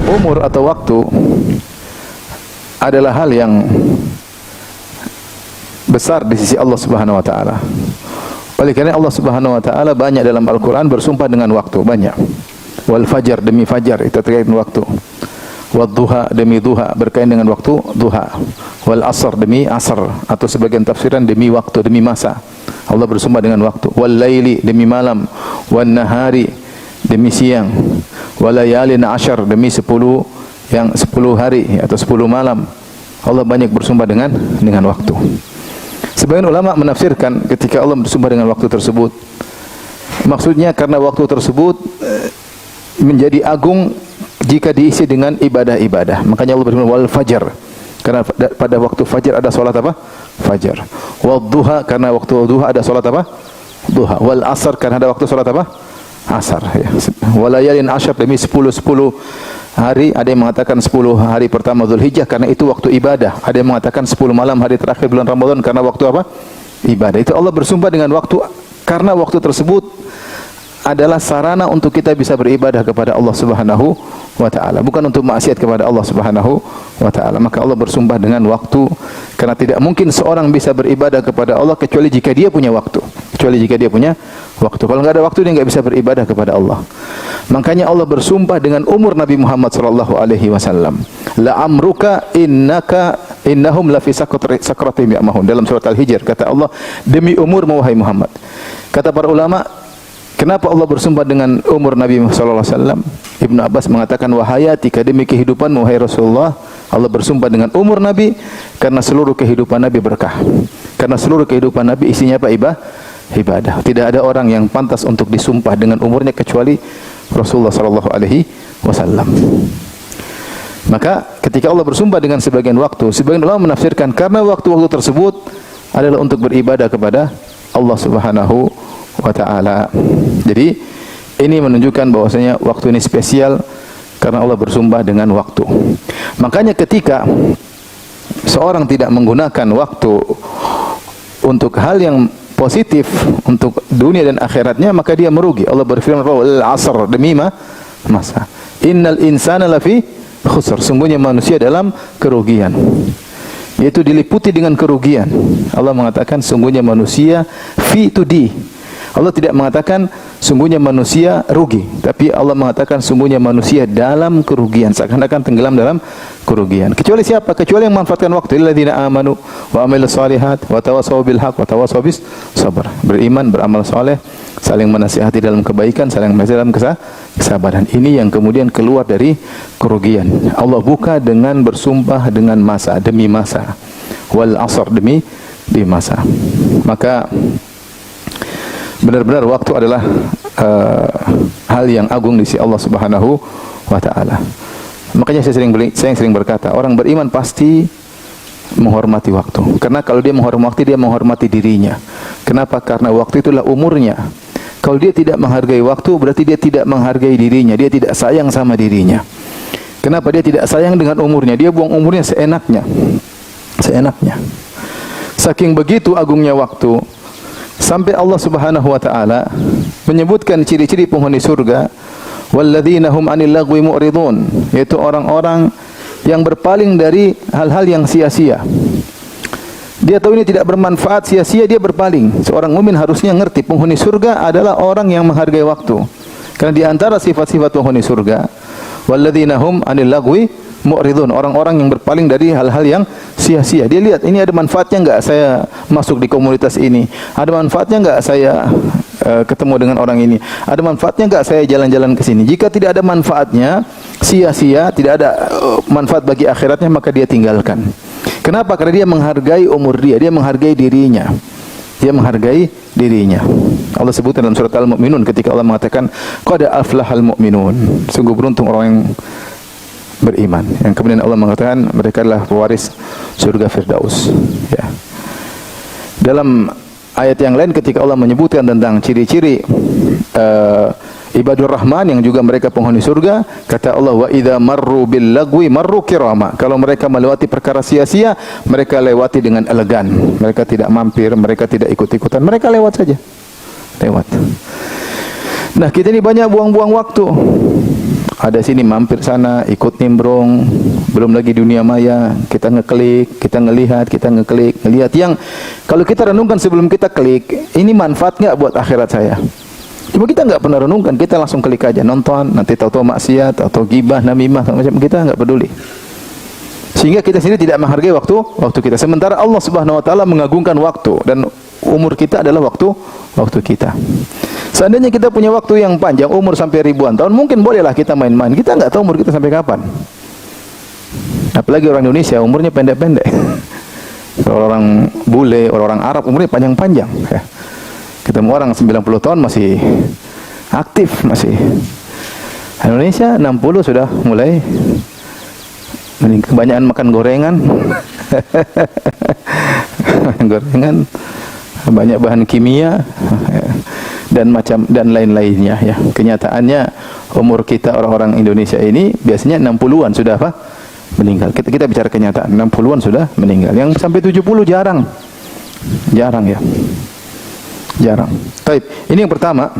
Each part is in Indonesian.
umur atau waktu adalah hal yang besar di sisi Allah Subhanahu wa taala. Oleh karena Allah Subhanahu wa taala banyak dalam Al-Qur'an bersumpah dengan waktu, banyak. Wal fajar, demi fajar, itu terkait dengan waktu. Wad duha, demi duha, berkaitan dengan waktu duha. Wal asr, demi asr, atau sebagian tafsiran demi waktu, demi masa. Allah bersumpah dengan waktu. Wal laili, demi malam. Wan nahari, demi siang. Wal layalin ashar, demi 10 hari atau 10 malam. Allah banyak bersumpah dengan waktu. Sebagian ulama menafsirkan ketika Allah bersumpah dengan waktu tersebut, maksudnya karena waktu tersebut menjadi agung jika diisi dengan ibadah-ibadah. Makanya Allah berfirman wal fajar, karena pada waktu fajar ada salat apa? Fajar. Wal duha, karena waktu duha ada salat apa? Duha. Wal asar, karena ada waktu salat apa? Asar, ya. Wal layalin ashar, demi 10 hari, ada yang mengatakan 10 hari pertama Dzulhijjah karena itu waktu ibadah. Ada yang mengatakan 10 malam hari terakhir bulan Ramadan karena waktu apa? Ibadah. Itu Allah bersumpah dengan waktu karena waktu tersebut adalah sarana untuk kita bisa beribadah kepada Allah Subhanahu wa taala, bukan untuk maksiat kepada Allah Subhanahu wa taala. Maka Allah bersumpah dengan waktu karena tidak mungkin seorang bisa beribadah kepada Allah kecuali jika dia punya waktu. Kecuali jika dia punya waktu. Kalau enggak ada waktu dia enggak bisa beribadah kepada Allah. Makanya Allah bersumpah dengan umur Nabi Muhammad sallallahu alaihi wasallam. La amruka innahum la fi sakratihim ya'mahun. Dalam surat Al-Hijr kata Allah, demi umurmu wahai Muhammad. Kata para ulama, kenapa Allah bersumpah dengan umur Nabi sallallahu alaihi wasallam? Ibnu Abbas mengatakan wahayatika, demi kehidupanmu wahai Rasulullah. Allah bersumpah dengan umur Nabi karena seluruh kehidupan Nabi berkah. Karena seluruh kehidupan Nabi isinya apa? Ibadah. Tidak ada orang yang pantas untuk disumpah dengan umurnya kecuali Rasulullah sallallahu alaihi wasallam. Maka ketika Allah bersumpah dengan sebagian waktu, sebagian ulama menafsirkan karena waktu-waktu tersebut adalah untuk beribadah kepada Allah Subhanahu wa taala. Jadi ini menunjukkan bahwasanya waktu ini spesial karena Allah bersumpah dengan waktu. Makanya ketika seorang tidak menggunakan waktu untuk hal yang positif untuk dunia dan akhiratnya, maka dia merugi. Allah berfirman wal asr, demi masa. Innal insana lafi khusr, sungguhnya manusia dalam kerugian. Yaitu diliputi dengan kerugian. Allah mengatakan sungguhnya manusia fi to di. Allah tidak mengatakan sungguhnya manusia rugi, tapi Allah mengatakan sungguhnya manusia dalam kerugian, seakan-akan tenggelam dalam kerugian. Kecuali siapa? Kecuali yang memanfaatkan waktu. Alladzina amanu wa amilus shalihat wa tawassaw bil haqq wa tawassaw bis sabr. Beriman, beramal saleh, saling menasihati dalam kebaikan, saling menasihati dalam kesabaran. Ini yang kemudian keluar dari kerugian. Allah buka dengan bersumpah dengan masa, demi masa. Wal asr, demi masa. Maka benar-benar waktu adalah hal yang agung di sisi Allah Subhanahu wa taala. Makanya saya sering berkata, orang beriman pasti menghormati waktu. Karena kalau dia menghormati dirinya. Kenapa? Karena waktu itulah umurnya. Kalau dia tidak menghargai waktu, berarti dia tidak menghargai dirinya, dia tidak sayang sama dirinya. Kenapa dia tidak sayang dengan umurnya? Dia buang umurnya seenaknya. Saking begitu agungnya waktu, sampai Allah Subhanahu wa taala menyebutkan ciri-ciri penghuni surga, walladzina hum 'anil lagwi mu'ridun, yaitu orang-orang yang berpaling dari hal-hal yang sia-sia. Dia tahu ini tidak bermanfaat, sia-sia, dia berpaling. Seorang mukmin harusnya ngerti penghuni surga adalah orang yang menghargai waktu. Karena di antara sifat-sifat penghuni surga, walladzina hum 'anil lagwi mu'ridun, orang-orang yang berpaling dari hal-hal yang sia-sia. Dia lihat ini ada manfaatnya enggak saya masuk di komunitas ini? Ada manfaatnya enggak saya ketemu dengan orang ini? Ada manfaatnya enggak saya jalan-jalan ke sini? Jika tidak ada manfaatnya, sia-sia, tidak ada manfaat bagi akhiratnya, maka dia tinggalkan. Kenapa? Karena dia menghargai umur dia menghargai dirinya. Dia menghargai dirinya. Allah sebutkan dalam surat Al-Mu'minun ketika Allah mengatakan qad aflahal mu'minun. Sungguh beruntung orang yang beriman. Yang kemudian Allah mengatakan mereka adalah pewaris surga Firdaus. Ya. Dalam ayat yang lain ketika Allah menyebutkan tentang ciri-ciri ibadur rahman yang juga mereka penghuni surga, kata Allah wa idza marru bil lagwi marru kirama. Kalau mereka melewati perkara sia-sia, mereka lewati dengan elegan. Mereka tidak mampir, mereka tidak ikut-ikutan, mereka lewat saja. Lewat. Nah, kita ini banyak buang-buang waktu. ada sini mampir sana, ikut nimbrung, belum lagi dunia maya, kita ngeklik, kita ngelihat, ngelihat yang kalau kita renungkan sebelum kita klik, ini manfaat nggak buat akhirat saya? Cuma kita nggak pernah renungkan, kita langsung klik aja, nonton, nanti tahu-tahu maksiat atau gibah, namimah, macam kita nggak peduli. Sehingga kita sendiri tidak menghargai waktu kita. Sementara Allah Subhanahu wa taala mengagungkan waktu dan umur kita adalah waktu kita. Seandainya kita punya waktu yang panjang, umur sampai ribuan tahun, mungkin bolehlah kita main-main. Kita nggak tahu umur kita sampai kapan. Apalagi orang Indonesia umurnya pendek-pendek. Orang bule, orang Arab umurnya panjang-panjang. Ya. Ketemu orang 90 tahun masih aktif, masih. Indonesia 60 sudah mulai kebanyakan makan gorengan. Gorengan, banyak bahan kimia. Dan lain-lainnya ya. Kenyataannya umur kita orang-orang Indonesia ini biasanya 60-an sudah apa? Meninggal. Kita bicara kenyataan, 60-an sudah meninggal. Yang sampai 70 jarang. Jarang ya. Jarang. Baik, ini yang pertama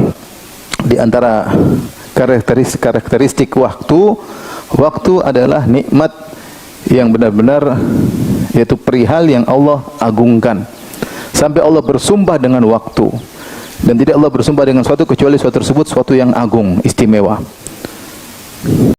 di antara karakteristik waktu adalah nikmat yang benar-benar, yaitu perihal yang Allah agungkan. Sampai Allah bersumpah dengan waktu. Dan tidak Allah bersumpah dengan suatu kecuali suatu tersebut suatu yang agung, istimewa.